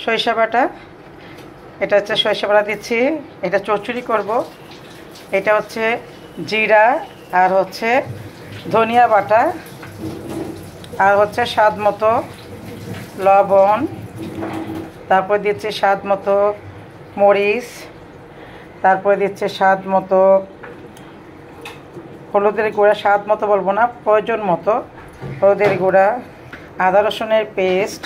সরিষা বাটা, এটা হচ্ছে সরিষা বাটা দিচ্ছি। এটা চচ্চড়ি করব। এটা হচ্ছে জিরা আর হচ্ছে ধনিয়া বাটা আর হচ্ছে স্বাদ মতো লবণ, তারপর দিচ্ছি স্বাদ মতো মরিচ, তারপরে দিচ্ছে স্বাদ মতো হলুদের গুঁড়া, স্বাদ মতো বলবো না, প্রয়োজন মতো হলুদের গুঁড়া, আদা রসুনের পেস্ট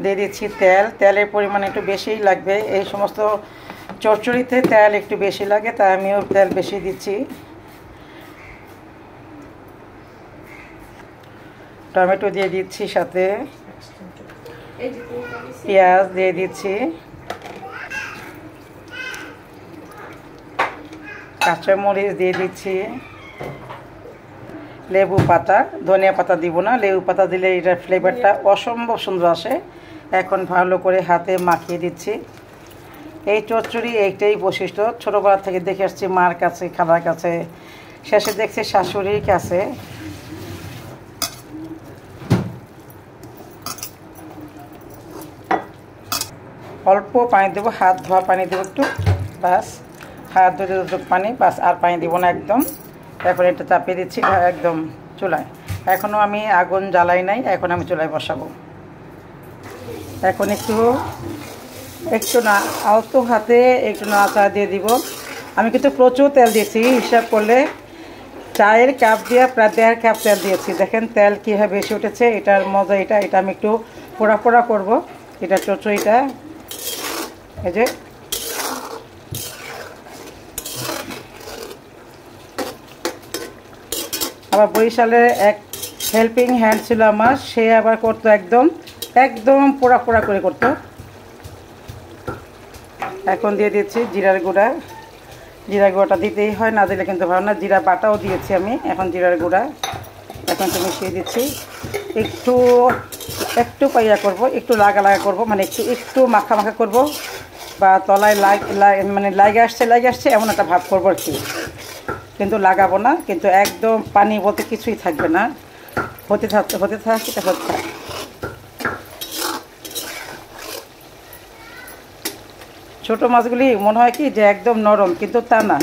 দিয়ে দিচ্ছি। তেলের পরিমাণ একটু বেশিই লাগবে, এই সমস্ত চচ্চড়িতে তেল একটু বেশি লাগে, তাই আমিও তেল বেশি দিচ্ছি। টমেটো দিয়ে দিচ্ছি, সাথে পেঁয়াজ দিয়ে দিচ্ছি, কাঁচামরিচ দিয়ে দিচ্ছি, লেবু পাতা, ধনিয়া পাতা দিব না, লেবু পাতা দিলে এটার ফ্লেভারটা অসম্ভব সুন্দর আসে। এখন ভালো করে হাতে মাখিয়ে দিচ্ছি। এই চচ্চড়ি এইটাই বৈশিষ্ট্য, ছোটোবেলা থেকে দেখে আসছি মার কাছে, খালার কাছে, শেষে দেখছি শাশুড়ির কাছে। অল্প পানি দেবো, হাত ধোয়া পানি দেবো একটু, বাস হাত ধুয়ে যতটুকু পানি, বাস আর পানি দিব না একদম। এখন এটা চাপিয়ে দিচ্ছি একদম চুলায়। এখনও আমি আগুন জ্বালাই নাই, এখন আমি চুলায় বসাবো। এখন একটু না আলতো হাতে একটু নাড়াচাড়া দিয়ে দিব। আমি কিন্তু প্রচুর তেল দিয়েছি, হিসাব করলে চায়ের কাপ দিয়ে প্রায় 1.5 কাপ তেল দিয়েছি। দেখেন তেল কীভাবে বেশি উঠেছে, এটার মজা এটা। এটা আমি একটু পোড়া পোড়া করবো এটা চচ্চড়িটা। এই যে আবার বরিশালের এক হেল্পিং হ্যান্ড ছিল আমার, সে আবার করতো একদম পোড়া পোড়া করে করতো। এখন দিয়ে দিচ্ছি জিরার গুঁড়া। জিরার গুঁড়াটা দিতেই হয়, না দিলে কিন্তু ভালো না। জিরা বাটাও দিয়েছি আমি, এখন জিরার গুঁড়া এখন একটু মিশিয়ে দিচ্ছি। একটু পাইয়া করব, একটু লাগা করব, মানে একটু মাখা মাখা করব, বা তলায় মানে লাগে আসছে এমন একটা ভাব করবো আর কি। কিন্তু লাগাবো না, কিন্তু একদম পানি বলতে কিছুই থাকবে না। হতে থাক এটা হতে থাক। ছোটো মাছগুলি মনে হয় কি যে একদম নরম, কিন্তু তা না।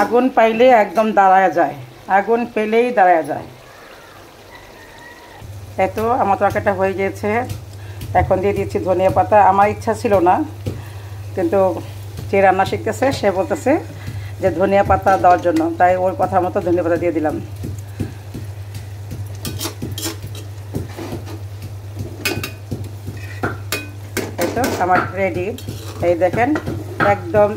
আগুন পাইলে একদম দাঁড়ায় যায়, আগুন পেলেই দাঁড়ায় যায়। এত আমার তরকারিটা হয়ে গিয়েছে। এখন দিয়ে দিচ্ছি ধনিয়া পাতা। আমার ইচ্ছা ছিল না, কিন্তু যে রান্না শিখতেছে সে বলতেছে যে ধনিয়া পাতা দেওয়ার জন্য, তাই ওর কথা মতো ধনিয়া পাতা দিয়ে দিলাম। এই তো আমার রেডি। এই দেখেন একদম